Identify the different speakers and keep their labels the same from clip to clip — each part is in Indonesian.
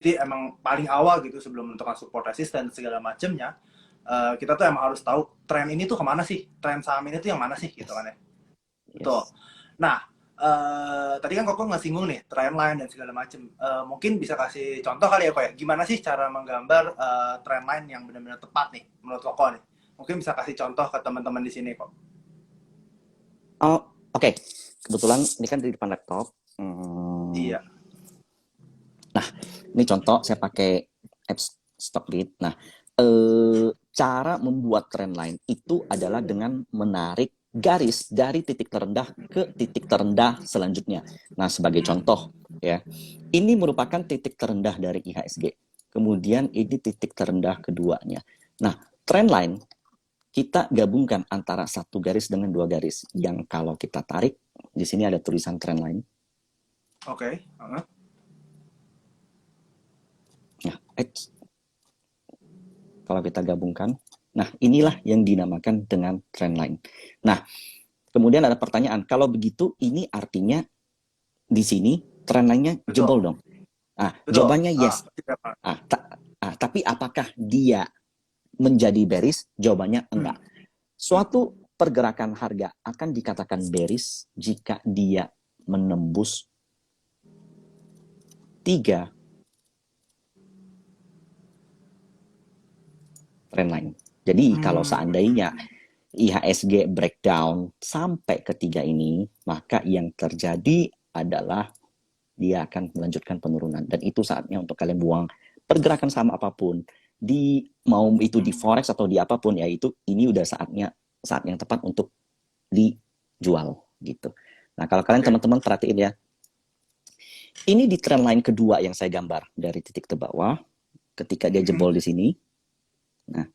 Speaker 1: emang paling awal gitu sebelum menentukan support resistance segala macemnya, kita tuh emang harus tahu tren ini tuh kemana sih, tren saham ini tuh yang mana sih gitu kan ya. Betul.
Speaker 2: Yes.
Speaker 1: Nah, tadi kan Koko nggak singgung nih trend line dan segala macem. Mungkin bisa kasih contoh kali ya Kok ya, gimana sih cara menggambar trend line yang benar-benar tepat nih menurut Koko nih. Mungkin bisa kasih contoh ke teman-teman di sini kok.
Speaker 2: Oh, oke. Kebetulan ini kan di depan laptop.
Speaker 1: Iya.
Speaker 2: Nah, ini contoh saya pakai apps Stockbit. Nah, cara membuat trend line itu adalah dengan menarik garis dari titik terendah ke titik terendah selanjutnya. Nah, sebagai contoh ya, ini merupakan titik terendah dari IHSG. Kemudian ini titik terendah keduanya. Nah, trend line kita gabungkan antara satu garis dengan dua garis. Yang kalau kita tarik, di sini ada tulisan trend line.
Speaker 1: Oke.
Speaker 2: Nah, kalau kita gabungkan, nah inilah yang dinamakan dengan trend line. Nah, kemudian ada pertanyaan, kalau begitu ini artinya di sini trend line-nya jebol dong? Ah, jawabannya yes. Tapi apakah dia menjadi bearish? Jawabannya enggak. Suatu pergerakan harga akan dikatakan bearish jika dia menembus 3 trend line. Jadi kalau seandainya IHSG breakdown sampai ketiga ini, maka yang terjadi adalah dia akan melanjutkan penurunan. Dan itu saatnya untuk kalian buang pergerakan saham apapun. Mau itu di forex atau di apapun, ya itu ini udah saat yang tepat untuk dijual gitu. Nah, kalau kalian teman-teman perhatiin ya, ini di trend line kedua yang saya gambar dari titik ke bawah ketika dia jebol di sini. Nah,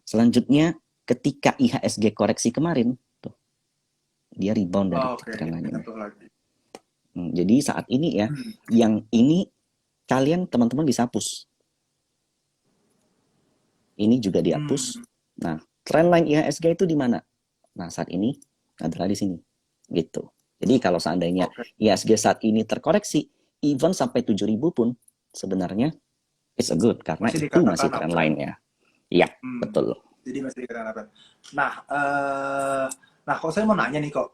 Speaker 2: selanjutnya ketika IHSG koreksi kemarin tuh, dia rebound dari trend line ini. Jadi saat ini ya, yang ini kalian teman-teman bisa hapus. Ini juga dihapus. Nah, trend line IHSG itu di mana? Nah, saat ini adalah di sini. Gitu. Jadi kalau seandainya IHSG saat ini terkoreksi, even sampai 7.000 pun sebenarnya it's a good karena
Speaker 1: masih
Speaker 2: itu masih trend line-nya. Iya, betul.
Speaker 1: Jadi masih dikatakan apa? Nah, kok saya mau nanya nih kok,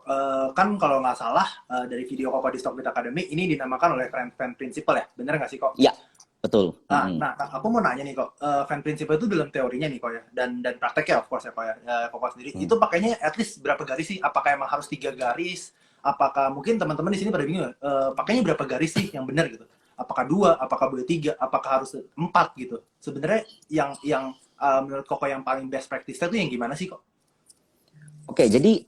Speaker 1: kan kalau nggak salah dari video Koko di Stockbit Academy ini dinamakan oleh fan principle ya, bener nggak sih kok?
Speaker 2: Iya, betul.
Speaker 1: Nah, aku mau nanya nih kok, fan principle itu dalam teorinya nih kok ya, dan prakteknya of course ya kok ya, Koko sendiri itu pakainya at least berapa garis sih? Apakah emang harus 3 garis? Apakah mungkin teman-teman di sini pada bingung, pakainya berapa garis sih yang benar gitu? Apakah 2? Apakah boleh 3? Apakah harus 4 gitu? Sebenarnya yang menurut Koko yang paling best practice itu yang gimana sih kok?
Speaker 2: Oke, jadi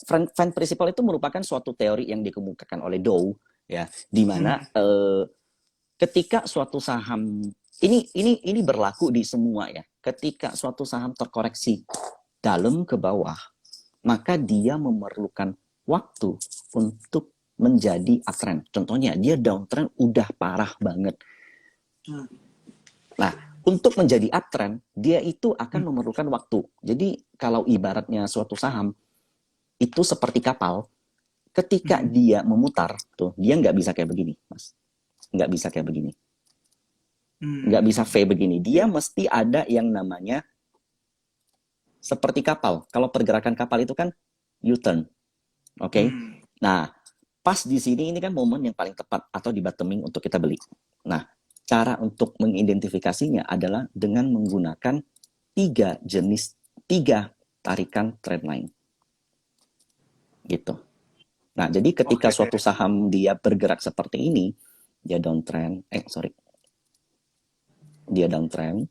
Speaker 2: fan principle itu merupakan suatu teori yang dikemukakan oleh Dow ya, di mana ketika suatu saham ini berlaku di semua ya. Ketika suatu saham terkoreksi dalam ke bawah, maka dia memerlukan waktu untuk menjadi uptrend. Contohnya dia downtrend udah parah banget. Nah, untuk menjadi uptrend, dia itu akan memerlukan waktu. Jadi kalau ibaratnya suatu saham itu seperti kapal, ketika dia memutar, tuh dia nggak bisa kayak begini, Mas. Nggak bisa kayak begini. Nggak bisa V begini. Dia mesti ada yang namanya seperti kapal. Kalau pergerakan kapal itu kan U-turn. Oke? Nah, pas di sini ini kan momen yang paling tepat atau di bottoming untuk kita beli. Nah, cara untuk mengidentifikasinya adalah dengan menggunakan 3 tarikan trend line. Gitu. Nah, jadi ketika suatu saham dia bergerak seperti ini, dia downtrend, dia downtrend,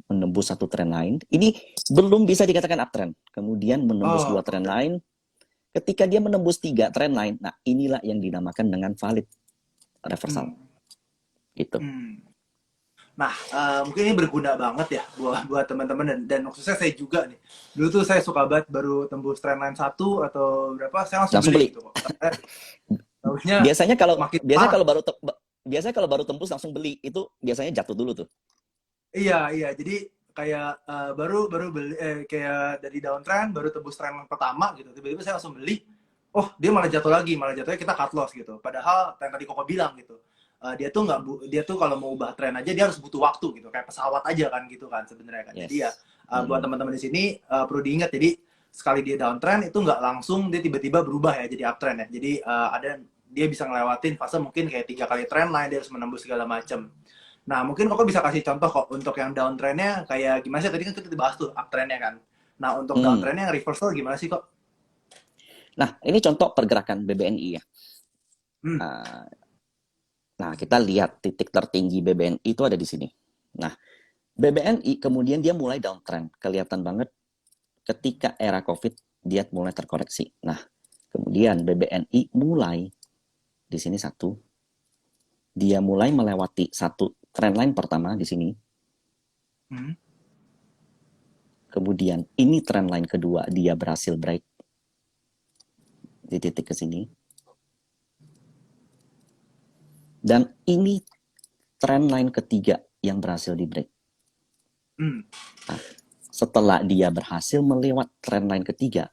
Speaker 2: menembus satu trend line, ini belum bisa dikatakan uptrend. Kemudian menembus 2 trend line, ketika dia menembus 3 trend line, nah inilah yang dinamakan dengan valid reversal. Gitu.
Speaker 1: Nah, mungkin ini berguna banget ya buat teman-teman dan khususnya saya juga nih. Dulu tuh saya suka banget baru tembus trend line 1 atau berapa, saya langsung beli gitu kok.
Speaker 2: Biasanya kalau baru tembus langsung beli itu biasanya jatuh dulu tuh.
Speaker 1: Iya, jadi kayak baru beli kayak dari downtrend baru tembus trend pertama gitu. Tiba-tiba saya langsung beli. Oh, dia malah jatuh lagi, malah jatuhnya kita cut loss gitu. Padahal yang tadi Koko bilang gitu. dia tuh kalau mau ubah tren aja dia harus butuh waktu gitu, kayak pesawat aja kan gitu kan sebenarnya kan. Jadi ya
Speaker 2: Yes.
Speaker 1: buat teman-teman di sini perlu diingat, jadi sekali dia downtrend itu nggak langsung dia tiba-tiba berubah ya jadi uptrend ya. Jadi dia bisa ngelewatin fase mungkin kayak 3 kali trendline, dia harus menembus segala macam. Nah, mungkin Koko bisa kasih contoh kok untuk yang downtrendnya kayak gimana sih? Tadi kan kita bahas tuh uptrendnya kan. Nah, untuk
Speaker 2: Hmm.
Speaker 1: downtrendnya yang reversal gimana sih kok?
Speaker 2: Nah, ini contoh pergerakan BBNI ya.
Speaker 1: Hmm.
Speaker 2: Uh, Nah, kita lihat titik tertinggi BBNI itu ada di sini. Nah, BBNI kemudian dia mulai downtrend. Kelihatan banget ketika era COVID dia mulai terkoreksi. Nah, kemudian BBNI mulai di sini satu, dia mulai melewati satu trendline pertama di sini.
Speaker 1: Hmm.
Speaker 2: Kemudian ini trendline kedua dia berhasil break di titik ke sini. Dan ini trendline ketiga yang berhasil di break.
Speaker 1: Hmm.
Speaker 2: Nah, setelah dia berhasil melewat trendline ketiga,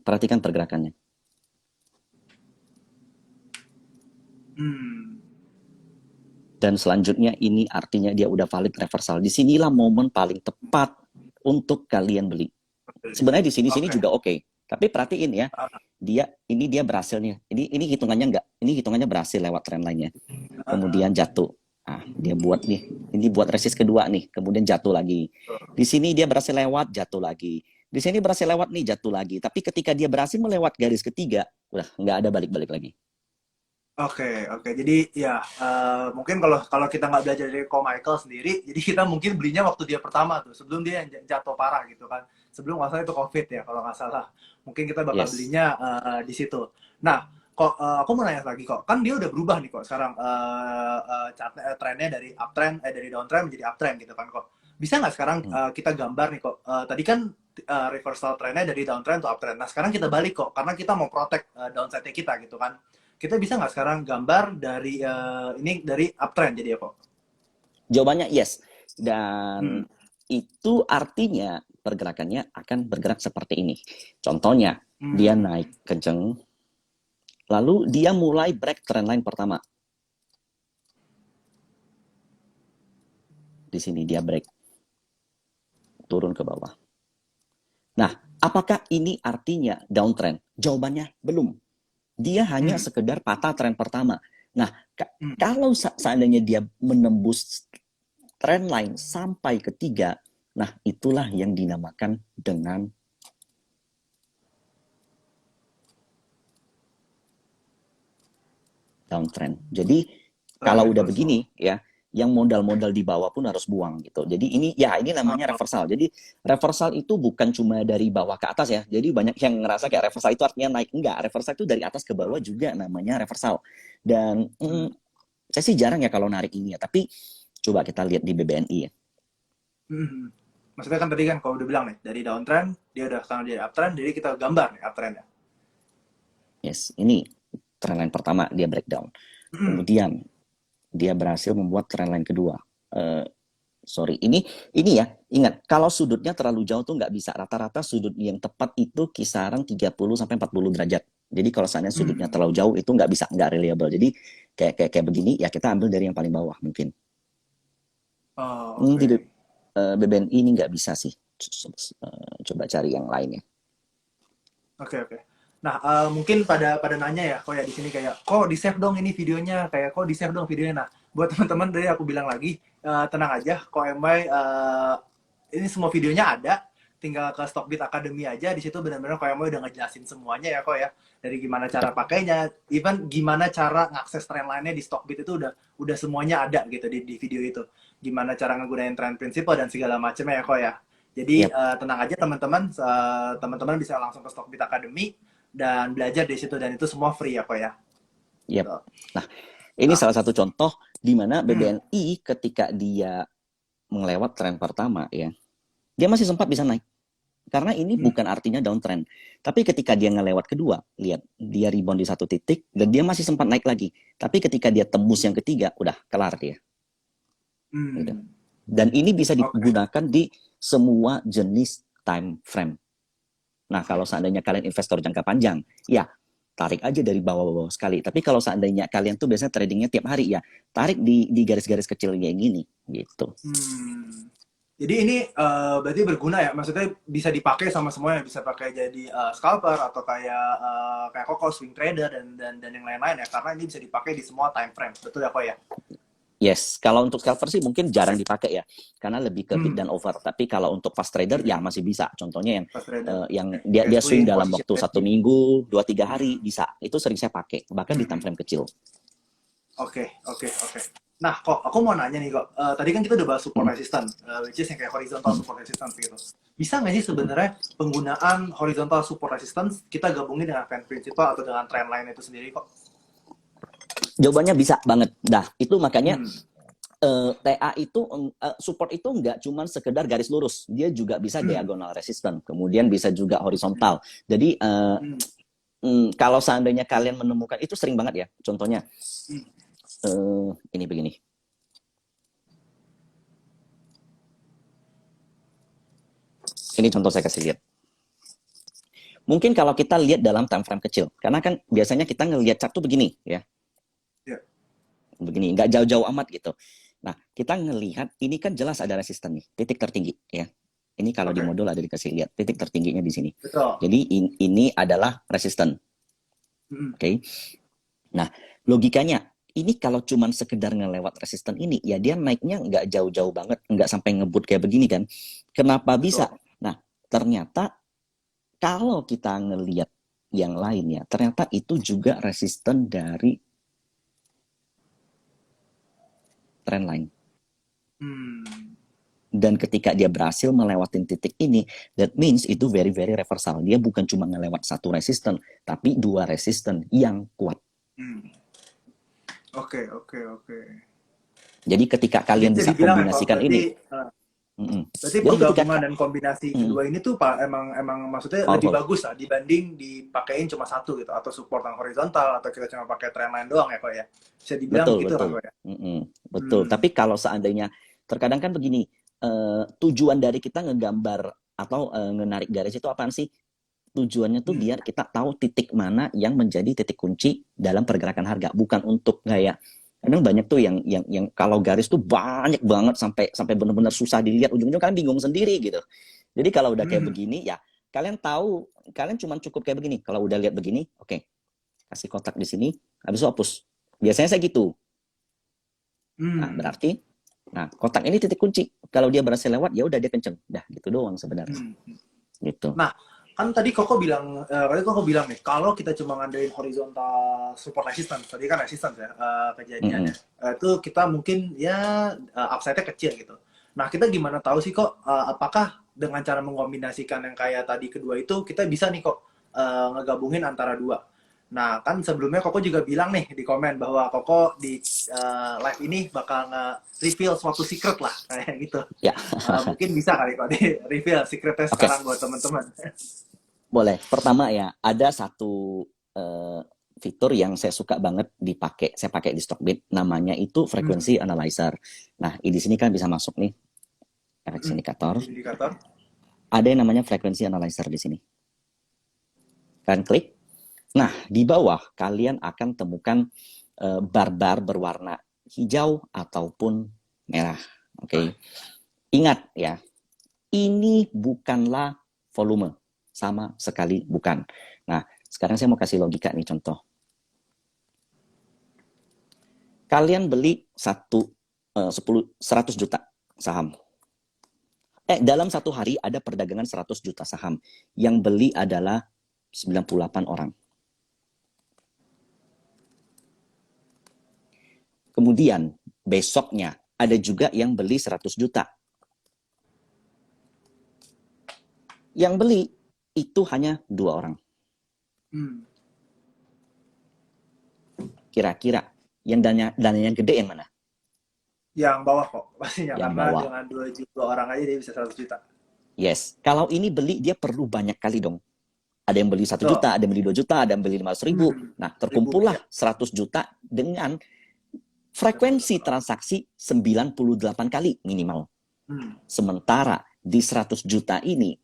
Speaker 2: perhatikan pergerakannya.
Speaker 1: Hmm.
Speaker 2: Dan selanjutnya ini artinya dia udah valid reversal. Disinilah momen paling tepat untuk kalian beli. Sebenarnya di sini
Speaker 1: Oke.
Speaker 2: juga oke. Tapi perhatiin ya,
Speaker 1: Ah,
Speaker 2: dia berhasil nih. Ini hitungannya enggak. Ini hitungannya berhasil lewat trendline-nya.
Speaker 1: ah.
Speaker 2: Kemudian jatuh. Ah, dia buat nih. Ini buat resist kedua nih. Kemudian jatuh lagi. Di sini dia berhasil lewat, jatuh lagi. Di sini berhasil lewat nih, jatuh lagi. Tapi ketika dia berhasil melewat garis ketiga, udah nggak ada balik-balik lagi.
Speaker 1: Oke, oke. Jadi ya mungkin kalau kalau kita nggak belajar dari Ko Michael sendiri, jadi kita mungkin belinya waktu dia pertama tuh, sebelum dia yang jatuh parah gitu kan. Sebelum nggak salah itu COVID ya, kalau nggak salah. Mungkin kita bakal
Speaker 2: Yes.
Speaker 1: belinya di situ. Nah, kok aku mau nanya lagi kok. Kan dia udah berubah nih kok sekarang trennya dari uptrend dari downtrend menjadi uptrend gitu kan kok. Bisa nggak sekarang
Speaker 2: Hmm.
Speaker 1: kita gambar nih kok. Tadi kan reversal trennya dari downtrend to uptrend. Nah, sekarang kita balik kok karena kita mau protect downside-nya kita gitu kan. Kita bisa nggak sekarang gambar dari ini dari uptrend jadi apa?
Speaker 2: Jawabannya yes.
Speaker 1: Hmm.
Speaker 2: Dan itu artinya pergerakannya akan bergerak seperti ini. Contohnya, dia
Speaker 1: Hmm.
Speaker 2: naik kenceng, lalu dia mulai break trendline pertama. Di sini dia break, turun ke bawah. Nah, apakah ini artinya downtrend? Jawabannya belum. Dia hanya
Speaker 1: Hmm.
Speaker 2: sekedar patah tren pertama. Nah,
Speaker 1: Hmm.
Speaker 2: kalau seandainya dia menembus trendline sampai ketiga, nah itulah yang dinamakan dengan downtrend. Jadi
Speaker 1: Trend
Speaker 2: kalau udah
Speaker 1: reversal.
Speaker 2: begini ya, yang modal-modal di bawah pun harus buang gitu. Jadi ini namanya
Speaker 1: Oh,
Speaker 2: reversal. Jadi reversal itu bukan cuma dari bawah ke atas ya. Jadi banyak yang ngerasa kayak reversal itu artinya naik. Enggak, reversal itu dari atas ke bawah juga namanya reversal. Dan
Speaker 1: hmm.
Speaker 2: saya sih jarang ya kalau narik ini ya. Tapi coba kita lihat di BBNI ya.
Speaker 1: Hmm. Maksudnya kan tadi kan kalau udah bilang nih dari downtrend dia udah sekarang jadi uptrend, jadi kita gambar nih uptrendnya.
Speaker 2: Yes, ini trendline pertama dia breakdown.
Speaker 1: Hmm.
Speaker 2: Kemudian dia berhasil membuat trendline kedua. Eh, sorry, ini ya, ingat kalau sudutnya terlalu jauh tuh nggak bisa. Rata-rata sudut yang tepat itu kisaran 30 sampai 40 derajat. Jadi kalau seandainya sudutnya
Speaker 1: Hmm.
Speaker 2: terlalu jauh itu nggak bisa, nggak reliable. Jadi kayak begini ya kita ambil dari yang paling bawah mungkin.
Speaker 1: Oh,
Speaker 2: Di
Speaker 1: oke.
Speaker 2: BBNI ini nggak bisa sih. Coba cari yang lainnya.
Speaker 1: Oke, oke. Nah, mungkin pada pada nanya ya, kok ya di sini kayak, kok di save dong ini videonya, kayak kok di save dong videonya. Nah, buat teman-teman dari aku bilang lagi, tenang aja, kok MY ini semua videonya ada, tinggal ke Stockbit Academy aja, di situ benar-benar kok MY udah ngejelasin semuanya ya kok ya, dari gimana cara
Speaker 2: Yap,
Speaker 1: pakainya, even gimana cara ngakses trend line-nya di Stockbit itu udah semuanya ada gitu di video itu. Gimana cara ngegunain trend principle dan segala macamnya ya kok ya. Jadi
Speaker 2: yap,
Speaker 1: tenang aja teman-teman, teman-teman bisa langsung ke Stockbit Academy dan belajar di situ dan itu semua free ya kok ya.
Speaker 2: yap.
Speaker 1: Tuh.
Speaker 2: Nah, ini
Speaker 1: Nah,
Speaker 2: salah satu contoh di mana
Speaker 1: hmm,
Speaker 2: BBNI ketika dia melewat tren pertama ya, dia masih sempat bisa naik. Karena ini
Speaker 1: hmm,
Speaker 2: bukan artinya downtrend. Tapi ketika dia ngelewat kedua, lihat dia rebound di satu titik dan dia masih sempat naik lagi. Tapi ketika dia tembus yang ketiga, udah kelar dia. Gitu.
Speaker 1: hmm.
Speaker 2: Dan ini bisa
Speaker 1: Oke.
Speaker 2: digunakan di semua jenis time frame. Nah, kalau seandainya kalian investor jangka panjang, ya tarik aja dari bawah-bawah sekali. Tapi kalau seandainya kalian tuh biasanya tradingnya tiap hari ya, tarik di garis-garis kecil kayak gini gitu.
Speaker 1: Jadi ini berarti berguna ya, maksudnya bisa dipakai sama semuanya, bisa pakai jadi scalper atau kayak Koko swing trader dan yang lain-lain ya, karena ini bisa dipakai di semua time frame, betul ya kok ya?
Speaker 2: Yes, kalau untuk scalper sih mungkin jarang dipakai ya, karena lebih ke bid dan over. Tapi kalau untuk fast trader ya masih bisa. Contohnya
Speaker 1: Pas trader.
Speaker 2: yang dia
Speaker 1: Kayak
Speaker 2: swing dalam
Speaker 1: position
Speaker 2: waktu 1
Speaker 1: trading.
Speaker 2: minggu, 2-3 hari bisa. Itu sering saya pakai, bahkan di time frame kecil.
Speaker 1: Oke. Nah, kok aku mau nanya nih kok. Tadi kan kita udah bahas support resistance, which is yang kayak horizontal support resistance gitu. Bisa nggak sih sebenarnya penggunaan horizontal support resistance kita gabungin dengan fan principle atau dengan trend line itu sendiri kok?
Speaker 2: Jawabannya bisa banget. Nah, itu makanya TA itu support itu nggak cuma sekedar garis lurus, dia juga bisa diagonal resistance, kemudian bisa juga horizontal. Jadi kalau seandainya kalian menemukan itu sering banget ya, contohnya ini begini. Ini contoh saya kasih lihat. Mungkin kalau kita lihat dalam time frame kecil, karena kan biasanya kita ngelihat chart tuh begini ya. Begini, nggak jauh-jauh amat gitu. Nah, kita ngelihat ini kan jelas ada resisten nih, titik tertinggi ya. Ini kalau di modul ada dikasih lihat titik tertingginya di sini.
Speaker 1: Betul.
Speaker 2: Jadi ini adalah resisten. Oke. Nah, logikanya ini kalau cuman sekedar ngelewat resisten ini, ya dia naiknya nggak jauh-jauh banget, nggak sampai ngebut kayak begini kan. Kenapa bisa? Nah, ternyata kalau kita ngelihat yang lainnya, ternyata itu juga resisten dari trend line. Dan ketika dia berhasil melewati titik ini, that means itu very reversal. Dia bukan cuma ngelewat satu resisten, tapi 2 resisten yang kuat.
Speaker 1: Oke.
Speaker 2: Jadi ketika kalian bisa kombinasikan ini,
Speaker 1: berarti penggabungan dan kombinasi kedua ini tuh emang maksudnya lebih bagus lah dibanding dipakein cuma satu gitu, atau support yang horizontal, atau kita cuma pakai trendline doang ya kok ya, bisa dibilang gitu lah kok ya.
Speaker 2: Betul. Tapi kalau seandainya terkadang kan begini, tujuan dari kita ngegambar atau ngenarik garis itu apaan sih? Tujuannya tuh biar kita tahu titik mana yang menjadi titik kunci dalam pergerakan harga, bukan untuk kayak kadang banyak tuh yang kalau garis tuh banyak banget sampai benar-benar susah dilihat, ujung-ujung kalian bingung sendiri gitu. Jadi kalau udah kayak begini ya kalian tahu, kalian cuma cukup kayak begini. Kalau udah lihat begini, oke, kasih kotak di sini, habis itu hapus. Biasanya saya gitu. Nah, berarti kotak ini titik kunci. Kalau dia berhasil lewat, ya udah dia kenceng. Dah, gitu doang sebenarnya. Gitu.
Speaker 1: Nah, kan tadi Koko bilang nih, kalau kita cuma ngandelin horizontal support resistance, tadi kan resistance ya kejadiannya, itu kita mungkin ya upside-nya kecil gitu. Nah, kita gimana tahu sih kok apakah dengan cara mengkombinasikan yang kayak tadi kedua itu, kita bisa nih kok ngegabungin antara dua. Nah, kan sebelumnya Koko juga bilang nih di komen bahwa Koko di live ini bakal nge-reveal suatu secret lah, kayak gitu.
Speaker 2: Ya.
Speaker 1: Mungkin bisa kali kok di-reveal secretnya sekarang buat teman-teman.
Speaker 2: Boleh. Pertama ya, ada satu fitur yang saya suka banget dipakai. Saya pakai di Stockbit, namanya itu frequency analyzer. Nah, di sini kan bisa masuk nih RX indikator. Ada yang namanya frequency analyzer di sini. Kalian klik. Nah, di bawah kalian akan temukan bar-bar berwarna hijau ataupun merah. Oke. Ingat ya, ini bukanlah volume. Sama sekali bukan. Nah, sekarang saya mau kasih logika nih, contoh. Kalian beli 100 juta saham. Dalam satu hari ada perdagangan 100 juta saham. Yang beli adalah 98 orang. Kemudian besoknya ada juga yang beli 100 juta. Yang beli itu hanya 2 orang. Kira-kira yang dananya gede yang mana?
Speaker 1: Yang bawah kok pastinya,
Speaker 2: yang
Speaker 1: karena
Speaker 2: bawah.
Speaker 1: dengan 2 orang aja dia bisa 100 juta.
Speaker 2: Yes. Kalau ini beli dia perlu banyak kali dong. Ada yang beli 1 juta, ada yang beli 2 juta, ada yang beli 500 ribu. Nah, terkumpullah 100 juta dengan frekuensi transaksi 98 kali minimal. Sementara di 100 juta ini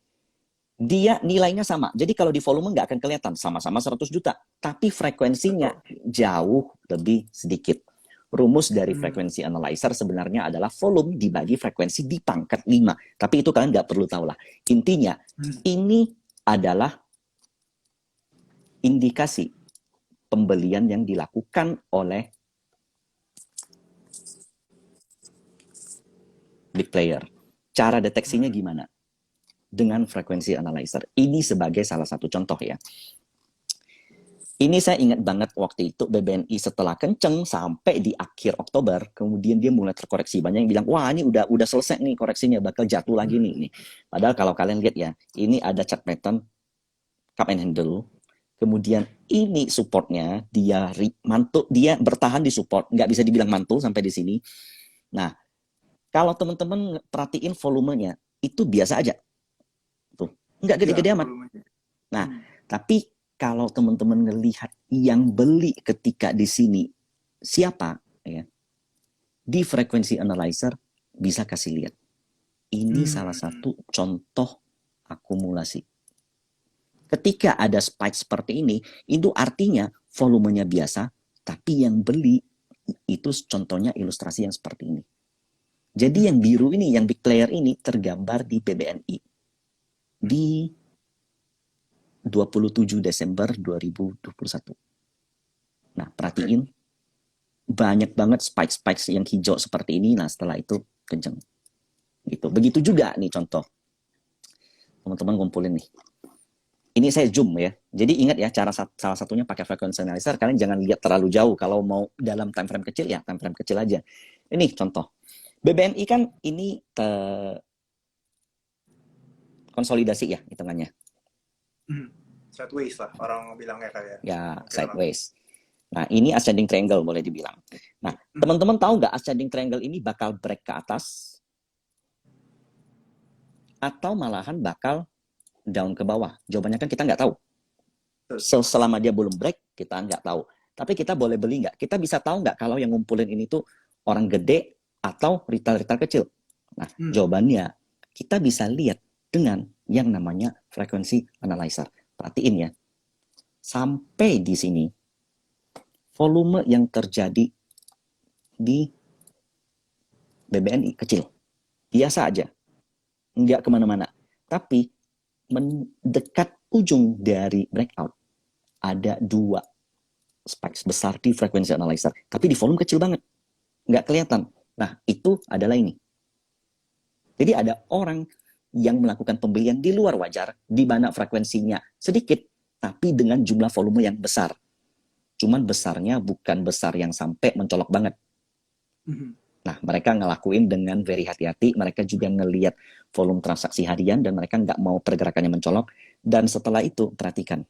Speaker 2: dia nilainya sama. Jadi kalau di volume nggak akan kelihatan, sama-sama 100 juta. Tapi frekuensinya
Speaker 1: Betul.
Speaker 2: jauh lebih sedikit. Rumus dari
Speaker 1: Hmm.
Speaker 2: frekuensi analyzer sebenarnya adalah volume dibagi frekuensi di pangkat 5. Tapi itu kalian nggak perlu tahu lah. Intinya,
Speaker 1: Hmm.
Speaker 2: ini adalah indikasi pembelian yang dilakukan oleh big player. Cara deteksinya
Speaker 1: Hmm.
Speaker 2: gimana? Dengan frekuensi analyzer. Ini sebagai salah satu contoh ya. Ini saya ingat banget waktu itu BBNI setelah kenceng sampai di akhir Oktober, kemudian dia mulai terkoreksi. Banyak yang bilang, wah ini udah selesai nih koreksinya, bakal jatuh lagi nih. Padahal kalau kalian lihat ya, ini ada chart pattern cup and handle. Kemudian ini supportnya, dia bertahan di support, nggak bisa dibilang mantul sampai di sini. Nah, kalau teman-teman perhatiin volumenya, itu biasa aja. Tuh, nggak
Speaker 1: Ya,
Speaker 2: gede-gede amat.
Speaker 1: volumenya.
Speaker 2: Nah,
Speaker 1: Hmm.
Speaker 2: tapi kalau teman-teman ngelihat yang beli ketika di sini siapa ya, di frekuensi analyzer bisa kasih lihat. Ini salah
Speaker 1: Hmm.
Speaker 2: satu contoh akumulasi. Ketika ada spike seperti ini, itu artinya volumenya biasa, tapi yang beli itu contohnya ilustrasi yang seperti ini. Jadi yang biru ini, yang big player ini tergambar di BBNI di 27 Desember 2021. Nah,
Speaker 1: Oke.
Speaker 2: perhatiin banyak banget spike-spikes yang hijau seperti ini. Nah, setelah itu kenceng. Gitu. Begitu juga nih contoh. Teman-teman ngumpulin nih. Ini saya zoom ya. Jadi ingat ya, cara salah satunya pakai frequency analyzer. Kalian jangan lihat terlalu jauh. Kalau mau dalam time frame kecil ya, time frame kecil aja. Ini contoh. BBNI kan ini konsolidasi ya hitungannya.
Speaker 1: Sideways lah orang bilangnya kayak.
Speaker 2: Ya,
Speaker 1: Oke lah.
Speaker 2: sideways. Nah, ini ascending triangle boleh dibilang. Nah, teman-teman tahu nggak ascending triangle ini bakal break ke atas atau malahan bakal down ke bawah? Jawabannya kan kita nggak tahu. Selama dia belum break, kita nggak tahu. Tapi kita boleh beli nggak? Kita bisa tahu nggak kalau yang ngumpulin ini tuh orang gede atau retail-retail kecil? Nah, jawabannya kita bisa lihat dengan yang namanya frekuensi analyzer. Perhatiin ya, sampai di sini volume yang terjadi di BBNI kecil, biasa aja, nggak kemana-mana. Tapi mendekat ujung dari breakout, ada 2 spikes besar di frekuensi analyzer, tapi di volume kecil banget, nggak kelihatan. Nah, itu adalah ini. Jadi ada orang yang melakukan pembelian di luar wajar, di mana frekuensinya sedikit, tapi dengan jumlah volume yang besar. Cuman besarnya bukan besar yang sampai mencolok banget. Nah, mereka ngelakuin dengan very hati-hati. Mereka juga ngelihat volume transaksi harian dan mereka nggak mau pergerakannya mencolok. Dan setelah itu, perhatikan.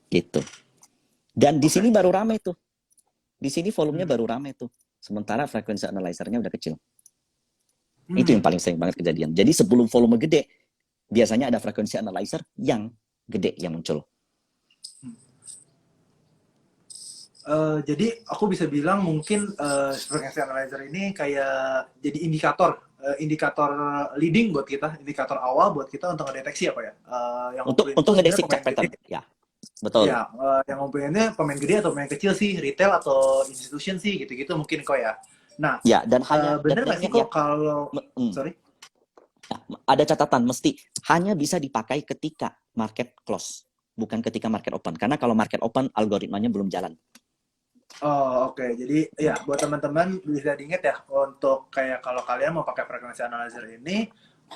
Speaker 2: Gitu. Dan di sini baru rame tuh. Di sini volumenya baru rame tuh. Sementara frekuensi analyzer-nya udah kecil. Itu yang paling sering banget kejadian. Jadi sebelum volume gede, biasanya ada frekuensi analyzer yang gede yang muncul.
Speaker 1: Jadi aku bisa bilang mungkin frequency analyzer ini kayak jadi indikator leading buat kita, indikator awal buat kita untuk ngedeteksi apa ya. Yang ngumpulin
Speaker 2: Untuk
Speaker 1: itu sebenarnya
Speaker 2: ngedeteksi
Speaker 1: pemain
Speaker 2: chart pattern.
Speaker 1: gede.
Speaker 2: Ya, betul.
Speaker 1: Ya, yang ngumpulinnya pemain gede atau pemain kecil sih, retail atau institution sih, gitu-gitu mungkin kok ya. Nah,
Speaker 2: ya, dan hanya
Speaker 1: bener
Speaker 2: dan
Speaker 1: nggak sih
Speaker 2: ingat ya,
Speaker 1: kok kalau, sorry?
Speaker 2: ada catatan, mesti hanya bisa dipakai ketika market close, bukan ketika market open. Karena kalau market open, algoritmanya belum jalan.
Speaker 1: Oh, oke. Jadi ya buat teman-teman bisa diingat ya untuk kayak kalau kalian mau pakai frekuensi analyzer ini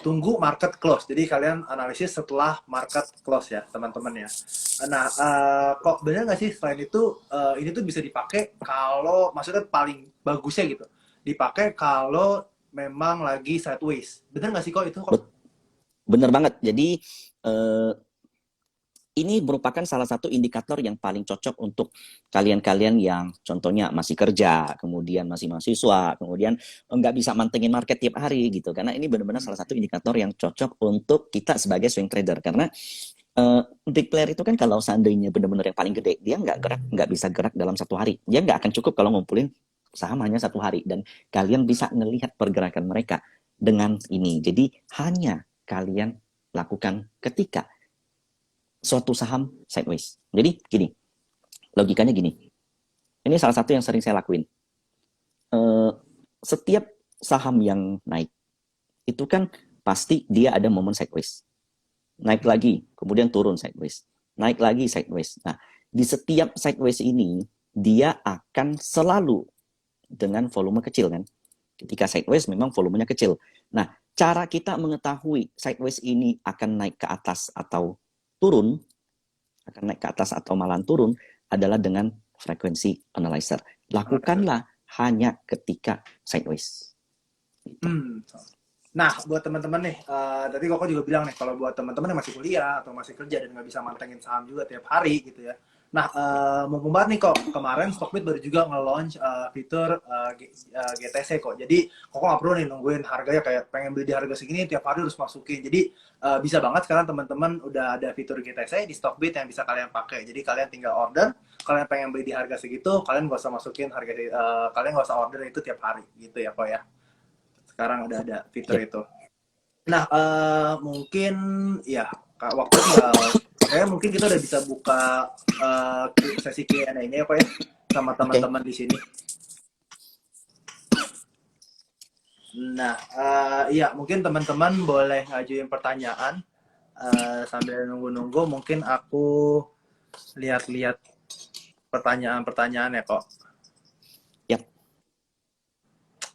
Speaker 1: tunggu market close. Jadi kalian analisis setelah market close ya, teman-teman ya. Nah, kok bener nggak sih selain itu ini tuh bisa dipakai kalau maksudnya paling bagusnya gitu. Dipakai kalau memang lagi sideways. Bener nggak sih kok itu kok?
Speaker 2: Bener banget. Jadi ini merupakan salah satu indikator yang paling cocok untuk kalian-kalian yang contohnya masih kerja, kemudian masih mahasiswa, kemudian nggak bisa mantengin market tiap hari gitu. Karena ini benar-benar salah satu indikator yang cocok untuk kita sebagai swing trader. Karena big player itu kan kalau seandainya benar-benar yang paling gede, dia nggak bisa gerak dalam 1 hari. Dia nggak akan cukup kalau ngumpulin saham hanya 1 hari. Dan kalian bisa ngelihat pergerakan mereka dengan ini. Jadi hanya kalian lakukan ketika suatu saham sideways. Jadi gini, logikanya gini. Ini salah satu yang sering saya lakuin. Setiap saham yang naik, itu kan pasti dia ada momen sideways. Naik lagi, kemudian turun sideways. Naik lagi sideways. Nah, di setiap sideways ini, dia akan selalu dengan volume kecil kan. Ketika sideways memang volumenya kecil. Nah, cara kita mengetahui sideways ini akan naik ke atas atau turun, akan naik ke atas atau malah turun, adalah dengan frekuensi analyzer. Lakukanlah hanya ketika sideways.
Speaker 1: Nah, buat teman-teman nih, tadi Koko juga bilang nih, kalau buat teman-teman yang masih kuliah atau masih kerja dan nggak bisa mantengin saham juga tiap hari gitu ya. Nah, mumpung banget nih kok, kemarin Stockbit baru juga nge-launch fitur GTC kok. Jadi, Koko nggak perlu nih nungguin harganya kayak pengen beli di harga segini, tiap hari harus masukin. Jadi, bisa banget sekarang teman-teman udah ada fitur GTC di Stockbit yang bisa kalian pakai. Jadi, kalian tinggal order, kalian pengen beli di harga segitu, kalian nggak usah masukin harga, kalian nggak usah order itu tiap hari gitu ya kok ya. Sekarang udah ada fitur itu. Nah, mungkin ya waktu tinggal kayak mungkin kita udah bisa buka sesi Q&A-nya ya Pak ya sama teman-teman di sini. Nah, iya mungkin teman-teman boleh ngajuin pertanyaan sambil nunggu-nunggu. Mungkin aku lihat-lihat pertanyaan-pertanyaannya kok.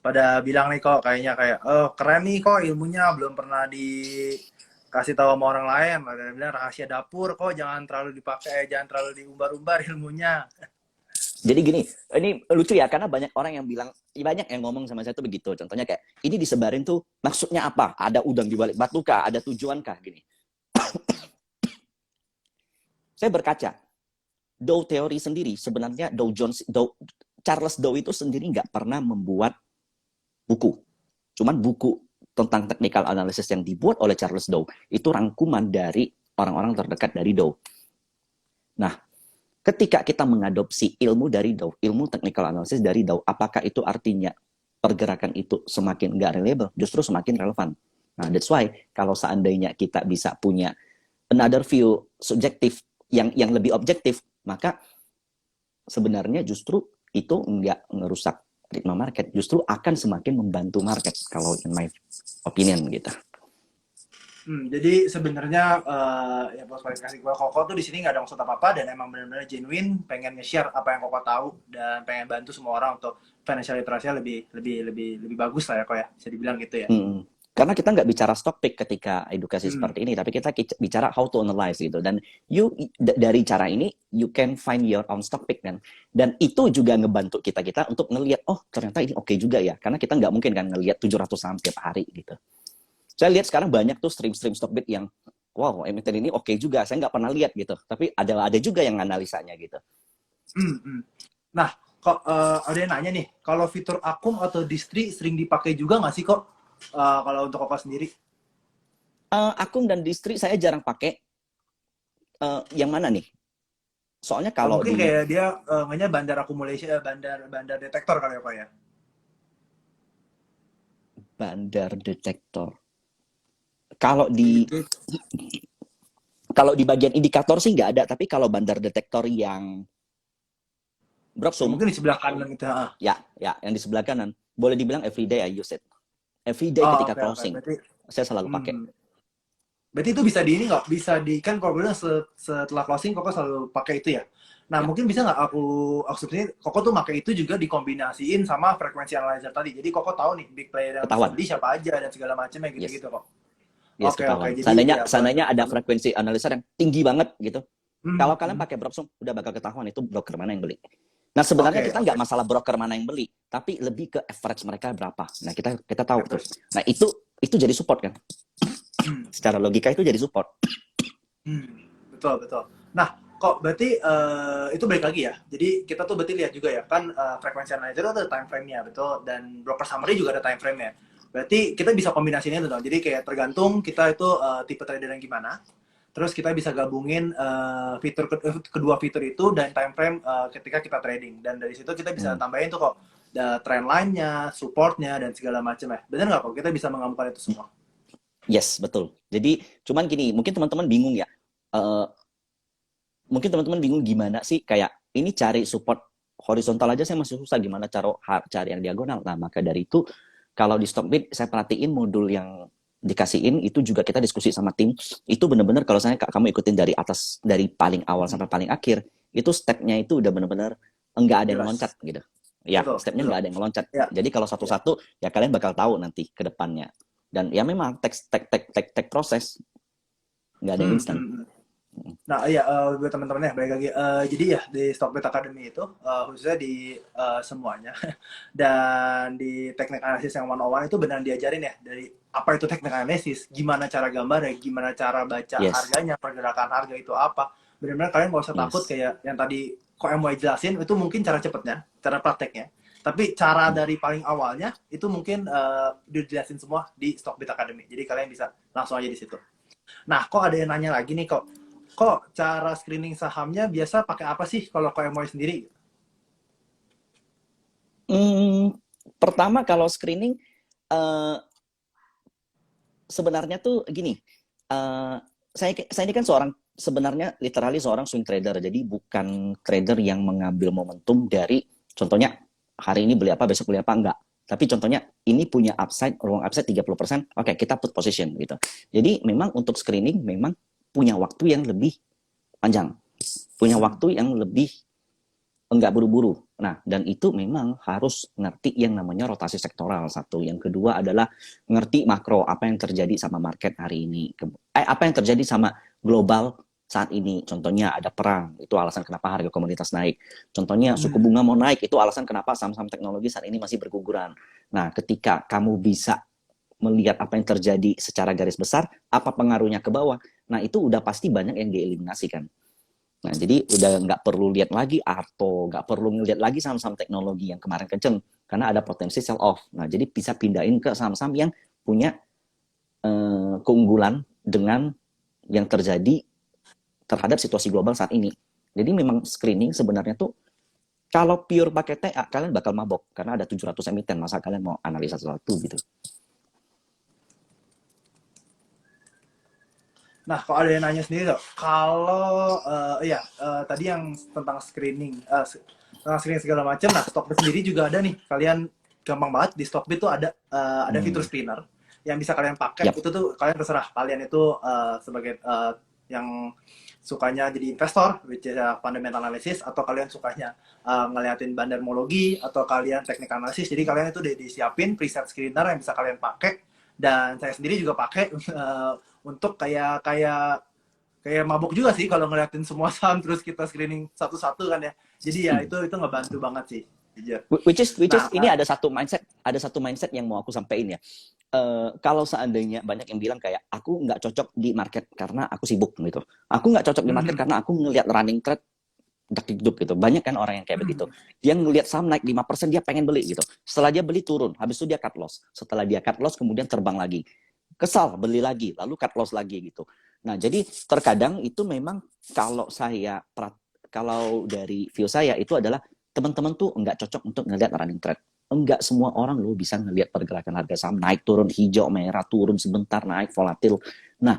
Speaker 1: Pada bilang nih kok kayaknya kayak oh keren nih kok ilmunya belum pernah dikasih tahu sama orang lain. Ada bilang rahasia dapur kok jangan terlalu dipakai, jangan terlalu diumbar-umbar ilmunya.
Speaker 2: Jadi gini, ini lucu ya karena banyak orang yang bilang, banyak yang ngomong sama saya tuh begitu. Contohnya kayak ini disebarin tuh maksudnya apa? Ada udang di balik batu kah? Ada tujuan kah? Gini. Saya berkaca, Dow teori sendiri sebenarnya Charles Dow itu sendiri nggak pernah membuat buku. Cuman buku tentang technical analysis yang dibuat oleh Charles Dow itu rangkuman dari orang-orang terdekat dari Dow. Nah, ketika kita mengadopsi ilmu dari Dow, ilmu technical analysis dari Dow, apakah itu artinya pergerakan itu semakin nggak reliable? Justru semakin relevan. Nah, that's why kalau seandainya kita bisa punya another view subjektif yang lebih objektif, maka sebenarnya justru itu nggak ngerusak ritme market, justru akan semakin membantu market kalau in my opinion gitu.
Speaker 1: Jadi sebenarnya ya bos klarifikasi gue, Koko tuh di sini nggak ada maksud apa-apa dan emang benar-benar genuine pengen nge-share apa yang Koko tahu dan pengen bantu semua orang untuk financial literacy lebih bagus lah ya kok ya, bisa dibilang gitu ya.
Speaker 2: Karena kita nggak bicara stock pick ketika edukasi seperti ini, tapi kita bicara how to analyze gitu. Dan dari cara ini you can find your own stock pick kan. Dan itu juga ngebantu kita untuk ngelihat oh ternyata ini oke juga ya. Karena kita nggak mungkin kan ngelihat 700 saham tiap hari gitu. Saya lihat sekarang banyak tuh stream stock pick yang wow emiten ini oke juga. Saya nggak pernah lihat gitu. Tapi ada juga yang analisanya gitu.
Speaker 1: Nah, kok ada yang nanya nih, kalau fitur akun atau distri sering dipakai juga nggak sih kok? Kalau untuk Koko sendiri?
Speaker 2: Akun dan distri saya jarang pakai. Yang mana nih? Soalnya kalau
Speaker 1: mungkin kayak dia namanya bandar accumulation, bandar detektor kali ya Pak ya?
Speaker 2: Bandar detektor. Kalau di bagian indikator sih nggak ada, tapi kalau bandar detektor yang Broksum,
Speaker 1: mungkin di sebelah kanan gitu.
Speaker 2: Ya, yang di sebelah kanan. Boleh dibilang everyday I use it. Everyday ketika closing. Berarti, saya selalu pakai.
Speaker 1: Berarti itu bisa di ini nggak? Bisa di kan kalau bilang setelah closing Koko selalu pakai itu ya. Nah mungkin bisa nggak aku sebenarnya Koko tuh pakai itu juga dikombinasiin sama frekuensi analyzer tadi. Jadi Koko tahu nih big player yang bisa beli siapa aja dan segala macamnya gitu-gitu kok.
Speaker 2: Yes, oke. Seandainya ada frekuensi analyzer yang tinggi banget gitu. Kalau kalian pakai Broksum, udah bakal ketahuan itu broker mana yang beli. Nah sebenarnya kita nggak masalah broker mana yang beli, tapi lebih ke average mereka berapa. Nah kita tahu tuh. Nah itu jadi support kan. Secara logika itu jadi support.
Speaker 1: Betul. Nah kok berarti itu balik lagi ya. Jadi kita tuh berarti lihat juga ya kan frekuensi analyzer itu ada time frame-nya betul dan broker summary juga ada time frame-nya. Berarti kita bisa kombinasinya itu dong. Jadi kayak tergantung kita itu tipe trader yang gimana. Terus kita bisa gabungin kedua fitur itu dan time frame ketika kita trading. Dan dari situ kita bisa tambahin tuh kok trend line-nya, support-nya, dan segala macam ya. Benar nggak kok? Kita bisa menggabungkan itu semua.
Speaker 2: Yes, betul. Jadi cuman gini, mungkin teman-teman bingung ya. Eh, Mungkin teman-teman bingung gimana sih kayak ini cari support horizontal aja saya masih susah, gimana cari yang diagonal. Nah, maka dari itu kalau di Stockbit saya perhatiin modul yang dikasihin itu juga kita diskusi sama tim. Itu benar-benar kalau saya kamu ikutin dari atas dari paling awal sampai paling akhir, itu stepnya itu udah benar-benar enggak ada yang
Speaker 1: Jelas.
Speaker 2: meloncat gitu. Ya,
Speaker 1: Betul,
Speaker 2: stepnya
Speaker 1: betul.
Speaker 2: enggak ada yang meloncat.
Speaker 1: Ya.
Speaker 2: Jadi kalau satu-satu ya kalian bakal tahu nanti ke depannya. Dan ya memang tek proses, nggak ada yang
Speaker 1: Hmm,
Speaker 2: instan.
Speaker 1: hmm, hmm. Nah, iya, buat teman-teman ya, balik lagi. Jadi ya, di Stockbit Academy itu, khususnya di semuanya, dan di teknik analisis yang 101 itu benar diajarin ya, dari apa itu teknik analisis, gimana cara gambar ya, gimana cara baca
Speaker 2: Yes,
Speaker 1: harganya, pergerakan harga itu apa. Benar-benar kalian nggak usah takut
Speaker 2: yes.
Speaker 1: kayak yang tadi kok yang mau jelasin, itu mungkin cara cepetnya, cara prakteknya. Tapi cara dari paling awalnya, itu mungkin dijelasin semua di Stockbit Academy. Jadi kalian bisa langsung aja di situ. Nah, kok ada yang nanya lagi nih kok. Kok cara screening sahamnya biasa pakai apa sih kalau KMOI sendiri?
Speaker 2: Hmm, Pertama kalau screening eh, sebenarnya tuh gini, eh, saya ini kan sebenarnya literally seorang swing trader, jadi bukan trader yang mengambil momentum dari contohnya hari ini beli apa besok beli apa, enggak. Tapi contohnya ini punya upside, ruang upside 30%, oke kita put position gitu. Jadi memang untuk screening memang punya waktu yang lebih panjang, punya
Speaker 1: Hmm.
Speaker 2: waktu yang lebih enggak buru-buru. Nah, dan itu memang harus ngerti yang namanya rotasi sektoral satu. Yang kedua adalah ngerti makro, apa yang terjadi sama market hari ini. Apa yang terjadi sama global saat ini. Contohnya ada perang, itu alasan kenapa harga komoditas naik. Contohnya suku
Speaker 1: Hmm.
Speaker 2: bunga mau naik, itu alasan kenapa saham-saham teknologi saat ini masih berguguran. Nah, ketika kamu bisa melihat apa yang terjadi secara garis besar, apa pengaruhnya ke bawah, nah itu udah pasti banyak yang dieliminasikan. Nah, jadi udah nggak perlu lihat lagi Arto, nggak perlu ngelihat lagi saham-saham teknologi yang kemarin kenceng, karena ada potensi sell off. Nah, jadi bisa pindahin ke saham-saham yang punya keunggulan dengan yang terjadi terhadap situasi global saat ini. Jadi memang screening sebenarnya tuh kalau pure pakai TA kalian bakal mabok karena ada 700 emiten, masa kalian mau analisa sesuatu gitu.
Speaker 1: Nah, kalau ada yang nanya sendiri loh, kalau tadi yang tentang screening, tentang screening segala macam, nah Stockbit sendiri juga ada nih. Kalian gampang banget di Stockbit tuh ada fitur screener yang bisa kalian pakai.
Speaker 2: Yap.
Speaker 1: Itu tuh kalian terserah. Kalian itu sebagai yang sukanya jadi investor, which is fundamental analysis, atau kalian sukanya ngeliatin bandarmologi, atau kalian teknik analisis. Jadi kalian itu udah disiapin preset screener yang bisa kalian pakai. Dan saya sendiri juga pakai untuk kayak mabuk juga sih kalau ngeliatin semua saham terus kita screening satu-satu kan ya. Jadi ya itu ngebantu banget sih, jujur.
Speaker 2: Which is
Speaker 1: Nah,
Speaker 2: ini ada satu mindset yang mau aku sampaikan ya. Kalau seandainya banyak yang bilang kayak aku nggak cocok di market karena aku sibuk gitu. Aku nggak cocok di market karena aku ngelihat running trade hidup gitu. Banyak kan orang yang kayak begitu. Dia ngelihat saham naik 5%, dia pengen beli gitu. Setelah dia beli turun, habis itu dia cut loss. Setelah dia cut loss kemudian terbang lagi. Kesal, beli lagi, lalu cut loss lagi gitu. Nah, jadi terkadang itu memang kalau dari view saya itu adalah teman-teman tuh nggak cocok untuk ngelihat running trade. Enggak semua orang lo bisa ngelihat pergerakan harga saham naik turun, hijau merah turun sebentar naik volatil. Nah,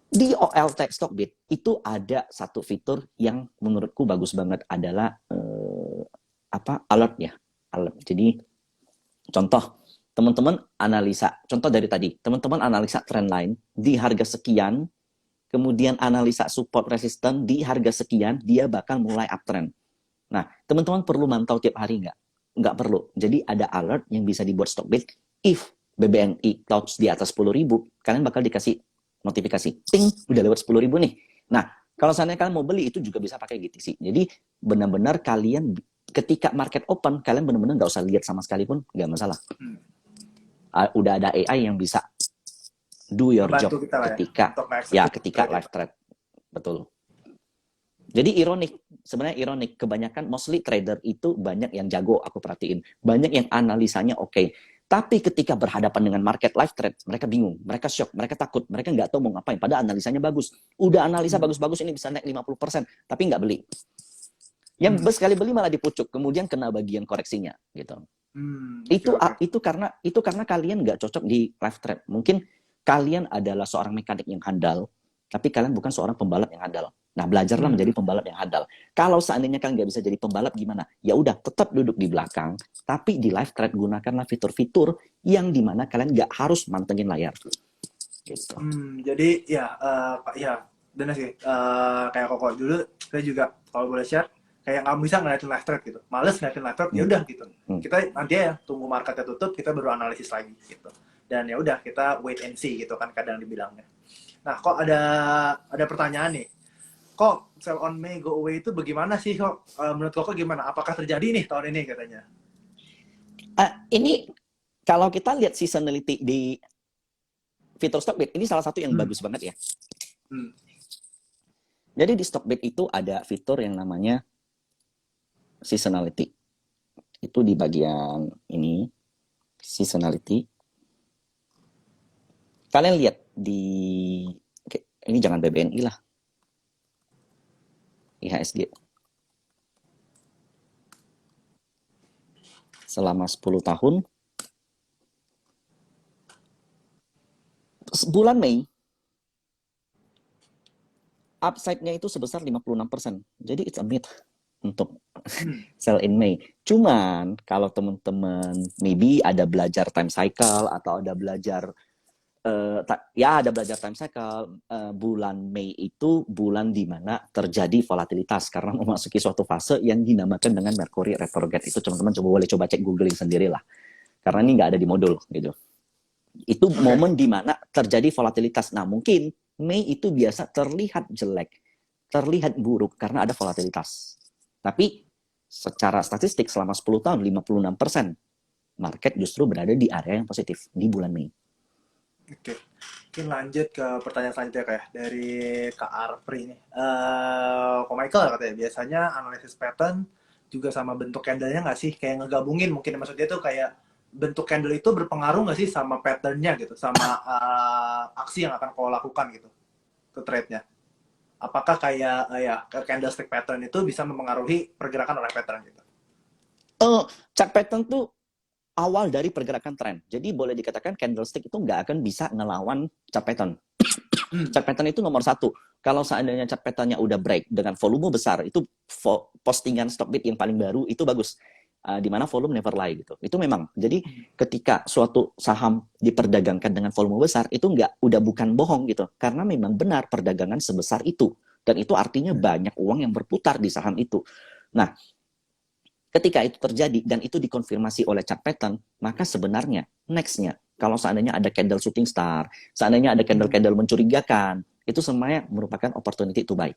Speaker 2: di OLT Stockbit itu ada satu fitur yang menurutku bagus banget adalah alert ya, alert. Jadi contoh teman-teman analisa, contoh dari tadi teman-teman analisa trend line di harga sekian, kemudian analisa support resisten di harga sekian, dia bakal mulai uptrend. Nah, teman-teman perlu mantau tiap hari nggak? Nggak perlu. Jadi ada alert yang bisa dibuat Stockbit. If BBNI clouds di atas 10.000, kalian bakal dikasih notifikasi. Ting, udah lewat 10.000 nih. Nah, kalau seandainya kalian mau beli, itu juga bisa pakai GTC. Jadi benar-benar kalian ketika market open, kalian benar-benar nggak usah lihat sama sekali pun, nggak masalah. Udah ada AI yang bisa do your
Speaker 1: membantu
Speaker 2: job
Speaker 1: kita lah
Speaker 2: ketika live trade. Betul. Jadi sebenarnya ironik, kebanyakan mostly trader itu banyak yang jago, aku perhatiin. Banyak yang analisanya oke. Tapi ketika berhadapan dengan market live trade, mereka bingung, mereka shock, mereka takut, mereka nggak tahu mau ngapain. Padahal analisanya bagus. Udah analisa bagus-bagus ini bisa naik 50%, tapi nggak beli. Yang sekali beli malah dipucuk, kemudian kena bagian koreksinya gitu.
Speaker 1: Oke.
Speaker 2: Itu karena kalian nggak cocok di live trade. Mungkin kalian adalah seorang mekanik yang handal, tapi kalian bukan seorang pembalap yang handal. Nah, belajarlah menjadi pembalap yang handal. Kalau seandainya kalian nggak bisa jadi pembalap gimana? Ya udah, tetap duduk di belakang, tapi di live trade gunakanlah fitur-fitur yang dimana kalian nggak harus mantengin layar. Gitu.
Speaker 1: Jadi ya benar sih. Kayak Koko dulu, saya juga kalau boleh share, kayak nggak bisa ngeliatin live trade gitu. Males ngeliatin live trade, ya udah gitu. Kita nanti ya tunggu marketnya tutup, kita baru analisis lagi gitu. Dan ya udah kita wait and see gitu kan kadang dibilangnya. Nah, kok ada pertanyaan nih. Kok sell on May go away itu bagaimana sih kok? Menurut Koko gimana? Apakah terjadi nih tahun ini katanya?
Speaker 2: Ini kalau kita lihat seasonality di fitur Stockbit, ini salah satu yang bagus banget ya. Jadi di Stockbit itu ada fitur yang namanya seasonality. Itu di bagian ini, seasonality. Kalian lihat di, ini jangan BBNI lah, IHSG. Selama 10 tahun, bulan Mei, upside-nya itu sebesar 56%. Jadi it's a myth untuk sell in May. Cuman kalau teman-teman maybe ada belajar time cycle atau ada belajar ada belajar time cycle, bulan Mei itu bulan di mana terjadi volatilitas karena memasuki suatu fase yang dinamakan dengan Mercury retrograde. Itu teman-teman boleh coba cek googling sendiri lah. Karena ini nggak ada di modul gitu. Itu momen di mana terjadi volatilitas. Nah, mungkin Mei itu biasa terlihat jelek, terlihat buruk karena ada volatilitas. Tapi secara statistik selama 10 tahun 56% market justru berada di area yang positif di bulan Mei.
Speaker 1: Oke. Mungkin lanjut ke pertanyaan selanjutnya kayak dari Kak Arpri nih. Kok Michael katanya biasanya analisis pattern juga sama bentuk candle-nya nggak sih? Kayak ngegabungin mungkin maksudnya tuh kayak bentuk candle itu berpengaruh nggak sih sama pattern-nya gitu, sama aksi yang akan kau lakukan gitu ke trade-nya? Apakah kayak candlestick pattern itu bisa mempengaruhi pergerakan oleh pattern gitu?
Speaker 2: Chart pattern tuh awal dari pergerakan tren. Jadi boleh dikatakan candlestick itu nggak akan bisa ngelawan chart pattern. Chart pattern itu nomor satu. Kalau seandainya chart patternnya udah break dengan volume besar, itu postingan Stockbit yang paling baru itu bagus. Di mana volume never lie gitu. Itu memang. Jadi ketika suatu saham diperdagangkan dengan volume besar, itu udah bukan bohong gitu. Karena memang benar perdagangan sebesar itu. Dan itu artinya banyak uang yang berputar di saham itu. Nah, ketika itu terjadi dan itu dikonfirmasi oleh chart pattern, maka sebenarnya next-nya, kalau seandainya ada candle shooting star, seandainya ada candle-candle mencurigakan, itu semuanya merupakan opportunity to buy.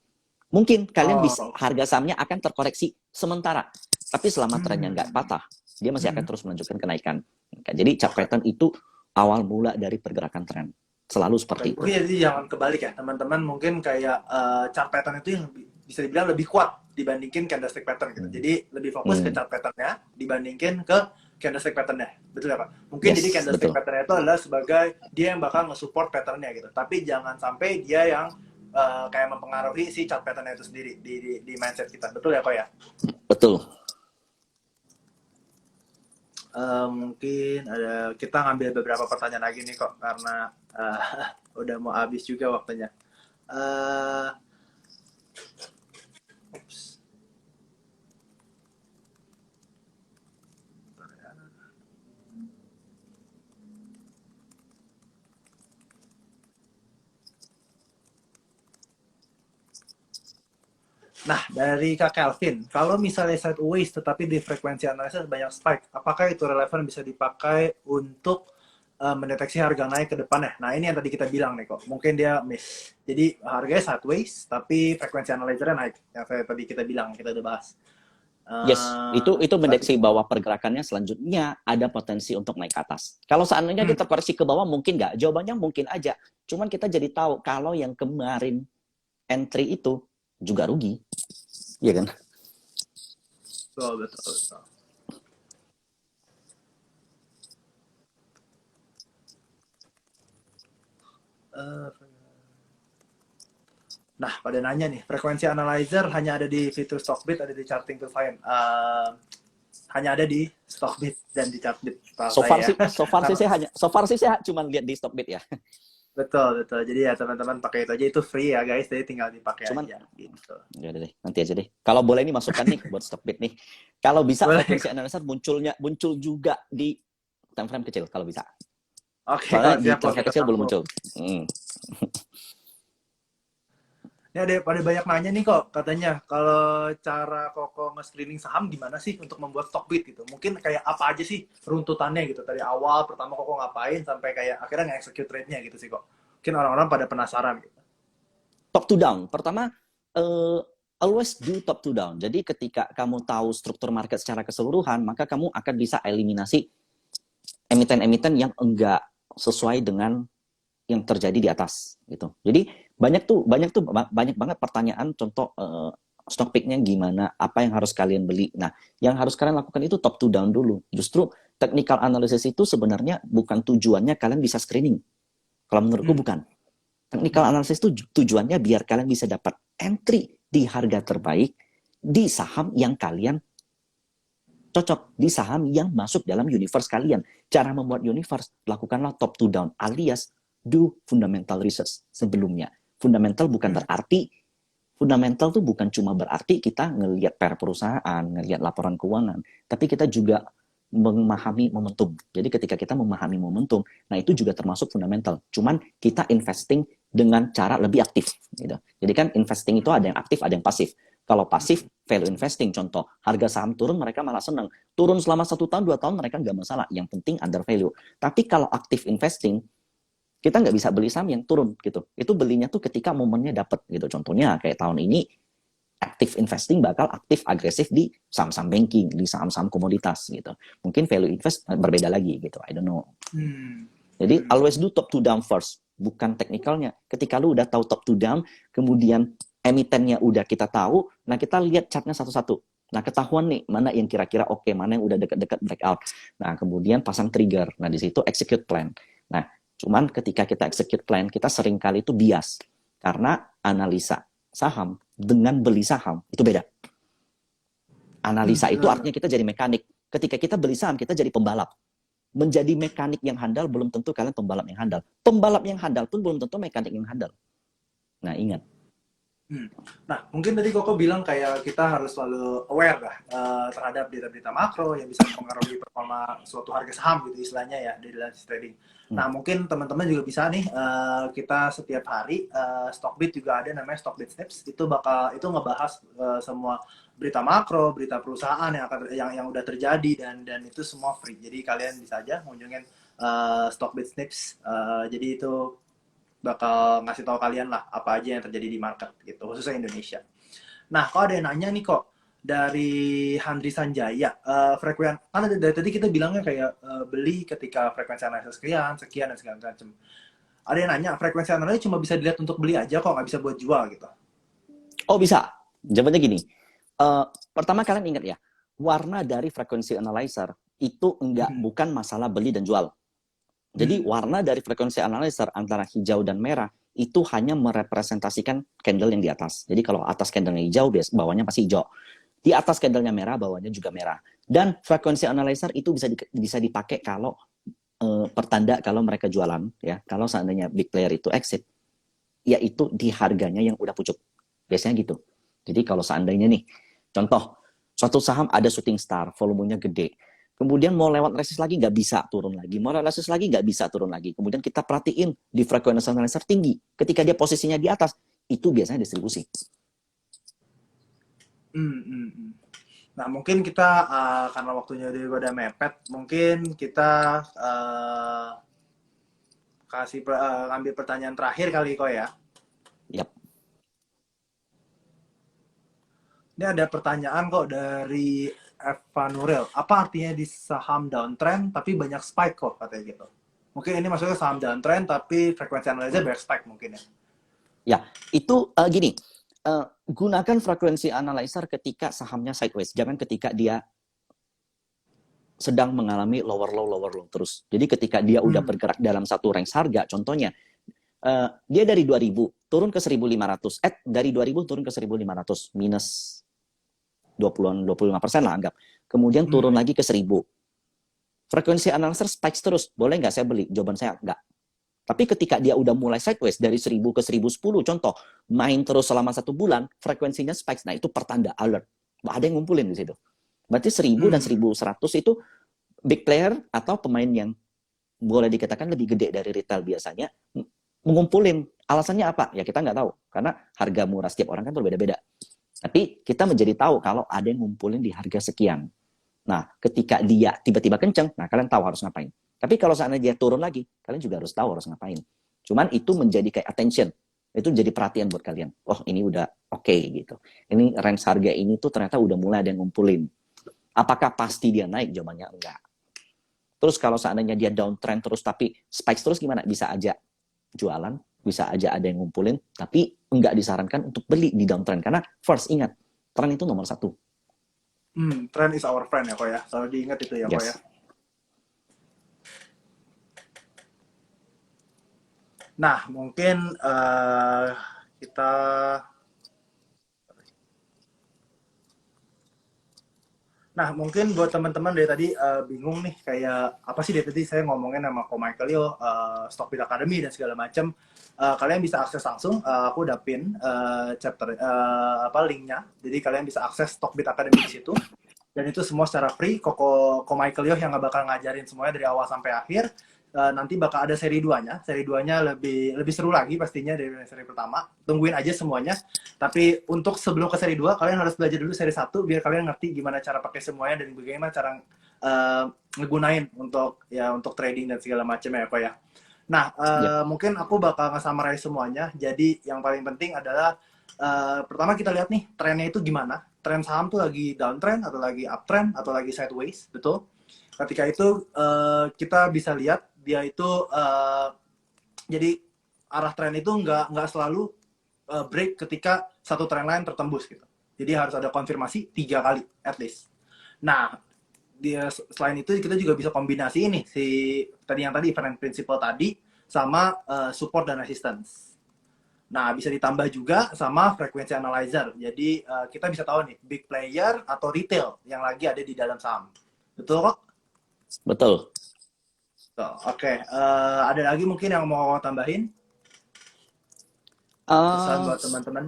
Speaker 2: Mungkin kalian bisa, harga sahamnya akan terkoreksi sementara, tapi selama trennya nggak patah, dia masih akan terus melanjutkan kenaikan. Jadi chart pattern itu awal mula dari pergerakan tren. Selalu seperti itu.
Speaker 1: Mungkin jadi jangan kebalik ya, teman-teman. Mungkin kayak chart pattern itu yang bisa dibilang lebih kuat dibandingin candlestick pattern gitu. Jadi lebih fokus ke chart patternnya dibandingin ke candlestick patternnya. Betul ya Pak? Mungkin
Speaker 2: Yes,
Speaker 1: jadi candlestick
Speaker 2: betul.
Speaker 1: patternnya itu adalah sebagai dia yang bakal nge-support patternnya gitu. Tapi jangan sampai dia yang kayak mempengaruhi si chart patternnya itu sendiri di mindset kita. Betul ya Kok ya?
Speaker 2: Betul.
Speaker 1: Mungkin ada kita ngambil beberapa pertanyaan lagi nih kok karena udah mau habis juga waktunya. Nah, dari Kak Kelvin, kalau misalnya sideways tetapi di frekuensi analisis banyak spike, apakah itu relevan bisa dipakai untuk mendeteksi harga naik ke depannya? Nah, ini yang tadi kita bilang nih kok. Mungkin dia miss. Jadi harganya sideways tapi frekuensi analisernya naik. Yang tadi kita bilang, kita udah bahas.
Speaker 2: Yes, itu mendeteksi bahwa pergerakannya selanjutnya ada potensi untuk naik ke atas. Kalau seandainya kita koreksi ke bawah mungkin nggak? Jawabannya mungkin aja. Cuman kita jadi tahu kalau yang kemarin entry itu juga rugi. Iya kan?
Speaker 1: Betul. Nah, pada nanya nih, frekuensi analyzer hanya ada di fitur Stockbit, ada di Charting to Find. Hanya ada di Stockbit dan di Chartbit, setahu
Speaker 2: So far
Speaker 1: saya ya.
Speaker 2: sih,
Speaker 1: Karena
Speaker 2: so far sih saya cuma lihat di Stockbit ya.
Speaker 1: betul, betul. Jadi ya teman-teman pakai itu aja, itu free ya guys, jadi tinggal dipakai
Speaker 2: Cuman
Speaker 1: aja gitu.
Speaker 2: ya udah deh, nanti aja deh. Kalau boleh nih masukkan nih buat Stockbit nih. Kalau bisa
Speaker 1: Boleh.
Speaker 2: frekuensi analyzer muncul juga di time frame kecil kalau bisa.
Speaker 1: Oke,
Speaker 2: Soalnya
Speaker 1: kalau
Speaker 2: di
Speaker 1: siap
Speaker 2: time
Speaker 1: kalau
Speaker 2: frame
Speaker 1: kita
Speaker 2: kecil belum
Speaker 1: sambung.
Speaker 2: muncul. Hmm.
Speaker 1: Ini ada pada banyak nanya nih kok, katanya kalau cara Koko nge-screening saham gimana sih untuk membuat Stockbit gitu. Mungkin kayak apa aja sih runtutannya gitu. Dari awal pertama Koko ngapain sampai kayak akhirnya nge-execute trade-nya gitu sih kok. Mungkin orang-orang pada penasaran gitu.
Speaker 2: Top to down. Pertama, always do top to down. Jadi ketika kamu tahu struktur market secara keseluruhan, maka kamu akan bisa eliminasi emiten-emiten yang enggak sesuai dengan yang terjadi di atas gitu. Jadi banyak banget pertanyaan contoh stock picknya gimana, apa yang harus kalian beli. Nah, yang harus kalian lakukan itu top to down dulu. Justru technical analysis itu sebenarnya bukan tujuannya kalian bisa screening. Kalau menurutku bukan. Technical analysis itu tujuannya biar kalian bisa dapat entry di harga terbaik di saham yang kalian cocok, di saham yang masuk dalam universe kalian. Cara membuat universe, lakukanlah top to down, alias do fundamental research sebelumnya. Fundamental bukan berarti, fundamental tuh bukan cuma berarti kita ngelihat per perusahaan, ngelihat laporan keuangan, tapi kita juga memahami momentum. Jadi ketika kita memahami momentum, nah itu juga termasuk fundamental. Cuman kita investing dengan cara lebih aktif. Gitu. Jadi kan investing itu ada yang aktif, ada yang pasif. Kalau pasif, value investing, contoh, harga saham turun, mereka malah senang. Turun selama 1 tahun, 2 tahun, mereka nggak masalah. Yang penting under value. Tapi kalau aktif investing, kita nggak bisa beli saham yang turun gitu. Itu belinya tuh ketika momennya dapat gitu. Contohnya kayak tahun ini, aktif investing bakal aktif agresif di saham-saham banking, di saham-saham komoditas gitu. Mungkin value invest berbeda lagi gitu. I don't know. Jadi always do top to down first, bukan teknikalnya. Ketika lu udah tahu top to down, kemudian emitennya udah kita tahu, nah kita lihat chartnya satu-satu. Nah ketahuan nih mana yang kira-kira oke, mana yang udah dekat-dekat breakout. Nah kemudian pasang trigger. Nah di situ execute plan. Nah cuman ketika kita execute plan, kita sering kali itu bias karena analisa saham dengan beli saham itu beda. Analisa itu artinya kita jadi mekanik. Ketika kita beli saham, kita jadi pembalap. Menjadi mekanik yang handal belum tentu kalian pembalap yang handal. Pembalap yang handal pun belum tentu mekanik yang handal. Nah, ingat.
Speaker 1: Nah, mungkin tadi Koko bilang kayak kita harus selalu aware lah terhadap berita-berita makro yang bisa mempengaruhi performa suatu harga saham gitu istilahnya ya di dalam trading. Nah, mungkin teman-teman juga bisa nih kita setiap hari Stockbit juga ada namanya Stockbit Snips, itu ngebahas semua berita makro, berita perusahaan yang udah terjadi dan itu semua free. Jadi kalian bisa aja kunjungin Stockbit Snips. Jadi itu bakal ngasih tahu kalian lah apa aja yang terjadi di market gitu, khususnya Indonesia. Nah, kalau ada yang nanya nih kok dari Handri Sanjaya, kan dari tadi kita bilangnya kayak beli ketika frekuensi analisis sekian dan segala macam. Ada yang nanya, frekuensi analisis cuma bisa dilihat untuk beli aja kok, nggak bisa buat jual gitu.
Speaker 2: Oh bisa. Jawabannya gini. Pertama kalian ingat ya, warna dari frekuensi analyzer itu bukan masalah beli dan jual. Jadi warna dari frekuensi analyzer antara hijau dan merah itu hanya merepresentasikan candle yang di atas. Jadi kalau atas candle-nya hijau, bawahnya pasti hijau. Di atas candle-nya merah, bawahnya juga merah. Dan frekuensi analyzer itu bisa dipakai kalau pertanda kalau mereka jualan, ya. Kalau seandainya big player itu exit, yaitu di harganya yang udah pucuk. Biasanya gitu. Jadi kalau seandainya nih, contoh, suatu saham ada shooting star, volumenya gede. Kemudian mau lewat resist lagi nggak bisa turun lagi, mau lewat resist lagi nggak bisa turun lagi. Kemudian kita perhatiin di frekuensi analyzer tinggi. Ketika dia posisinya di atas, itu biasanya distribusi.
Speaker 1: Nah mungkin kita karena waktunya udah mepet, mungkin kita ambil pertanyaan terakhir kali kok ya.
Speaker 2: Yap.
Speaker 1: Ini ada pertanyaan kok dari Eva Nurel. Apa artinya di saham downtrend tapi banyak spike kok katanya gitu. Mungkin ini maksudnya saham downtrend tapi frekuensi analyzer banyak spike mungkin ya.
Speaker 2: Ya, itu gini. Gunakan frekuensi analyzer ketika sahamnya sideways. Jangan ketika dia sedang mengalami lower low terus. Jadi ketika dia udah bergerak dalam satu range harga, contohnya dia dari 2000, turun ke 1.500, dari 2.000 turun ke 1.500, minus 25% lah anggap. Kemudian turun lagi ke 1.000. Frekuensi analyzer spikes terus, boleh nggak saya beli? Jawaban saya nggak. Tapi ketika dia udah mulai sideways dari 1.000 ke 1.010, contoh, main terus selama 1 bulan, frekuensinya spikes. Nah, itu pertanda alert. Ada yang ngumpulin di situ. Berarti 1.000 dan 1.100 itu big player atau pemain yang boleh dikatakan lebih gede dari retail biasanya, mengumpulin. Alasannya apa? Ya kita nggak tahu. Karena harga murah setiap orang kan berbeda-beda. Tapi kita menjadi tahu kalau ada yang ngumpulin di harga sekian. Nah, ketika dia tiba-tiba kenceng, nah kalian tahu harus ngapain. Tapi kalau seandainya dia turun lagi, kalian juga harus tahu harus ngapain. Cuman itu menjadi kayak attention. Itu jadi perhatian buat kalian. Oh, ini udah oke gitu. Ini range harga ini tuh ternyata udah mulai ada yang ngumpulin. Apakah pasti dia naik? Jawabannya enggak. Terus kalau seandainya dia downtrend terus tapi spikes terus gimana? Bisa aja jualan, bisa aja ada yang ngumpulin, tapi enggak disarankan untuk beli di downtrend. Karena first, ingat, trend itu nomor 1.
Speaker 1: Trend is our friend ya kok ya. Selalu diingat itu ya kok ya. Nah, mungkin kita mungkin buat teman-teman dari tadi bingung nih kayak apa sih dari tadi saya ngomongin sama Ko Michael yo Stockbit Academy dan segala macam. Kalian bisa akses langsung, aku udah pin chapter linknya. Jadi kalian bisa akses Stockbit Academy di situ. Dan itu semua secara free. Ko Michael yo yang nggak bakal ngajarin semuanya dari awal sampai akhir. Nanti bakal ada seri 2-nya. Seri 2-nya lebih seru lagi pastinya dari seri pertama. Tungguin aja semuanya. Tapi untuk sebelum ke seri 2, kalian harus belajar dulu seri 1 biar kalian ngerti gimana cara pakai semuanya dan bagaimana cara ngegunain untuk trading dan segala macam ya, Pak ya. Nah, mungkin aku bakal nge-summarize semuanya. Jadi yang paling penting adalah pertama kita lihat nih trennya itu gimana. Tren saham tuh lagi downtrend atau lagi uptrend atau lagi sideways, betul? Ketika itu kita bisa lihat dia itu jadi arah tren itu nggak selalu break ketika satu tren lain tertembus gitu. Jadi harus ada konfirmasi 3 kali at least. Nah, selain itu kita juga bisa kombinasi ini tadi event principle tadi sama support dan resistance. Nah, bisa ditambah juga sama frekuensi analyzer. Jadi kita bisa tahu nih big player atau retail yang lagi ada di dalam saham. Betul kok?
Speaker 2: Betul.
Speaker 1: Oke. Ada lagi mungkin yang mau tambahin? Pesan buat teman-teman.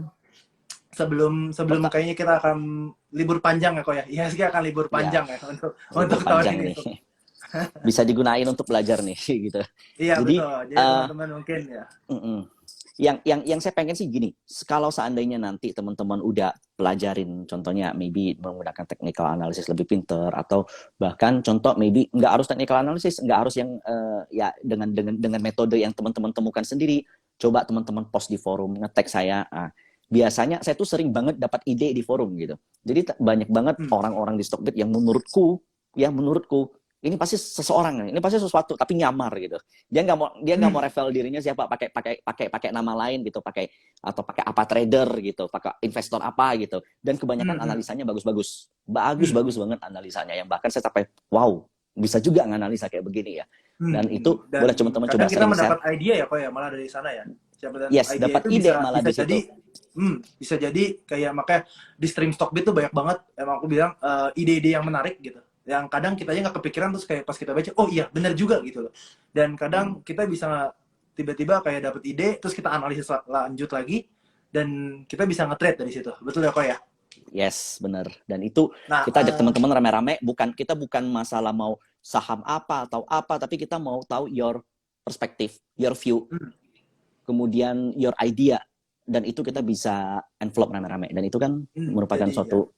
Speaker 1: Sebelum kayaknya kita akan libur panjang ya kok ya. IHSG akan libur panjang ya untuk tahun ini.
Speaker 2: Bisa digunain untuk belajar nih gitu.
Speaker 1: Iya, betul. Jadi teman-teman mungkin ya.
Speaker 2: Yang saya pengen sih gini, kalau seandainya nanti teman-teman udah pelajarin, contohnya maybe menggunakan technical analysis lebih pinter, atau bahkan contoh maybe nggak harus technical analysis, nggak harus yang ya dengan metode yang teman-teman temukan sendiri. Coba teman-teman post di forum, nge-tag saya. Biasanya saya tuh sering banget dapat ide di forum gitu. Jadi banyak banget orang-orang di Stockbit yang menurutku ini pasti seseorang, ini pasti sesuatu, tapi nyamar gitu. Dia nggak mau reveal dirinya siapa, pakai nama lain gitu, pakai apa trader gitu, pakai investor apa gitu. Dan kebanyakan analisanya bagus banget analisanya, yang bahkan saya sampai wow, bisa juga nganalisa kayak begini ya. Dan itu boleh teman-teman coba
Speaker 1: kita mendapat ide ya kok ya, malah dari sana ya.
Speaker 2: Dapat ide malah di situ.
Speaker 1: Bisa jadi kayak makanya di stream Stockbit tuh banyak banget emang aku bilang ide-ide yang menarik gitu. Yang kadang kita aja nggak kepikiran, terus kayak pas kita baca, oh iya benar juga gitu loh. Dan kadang kita bisa tiba-tiba kayak dapet ide, terus kita analisis lanjut lagi, dan kita bisa nge-trade dari situ. Betul ya kok ya?
Speaker 2: Yes, benar. Dan itu kita ajak teman-teman rame-rame, kita bukan masalah mau saham apa atau apa, tapi kita mau tahu your perspective, your view, kemudian your idea, dan itu kita bisa envelope rame-rame. Dan itu kan merupakan suatu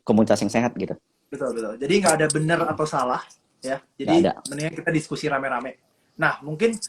Speaker 2: komunitas yang sehat gitu.
Speaker 1: Betul. Jadi nggak ada benar atau salah ya. Jadi mendingan kita diskusi rame-rame. Nah, mungkin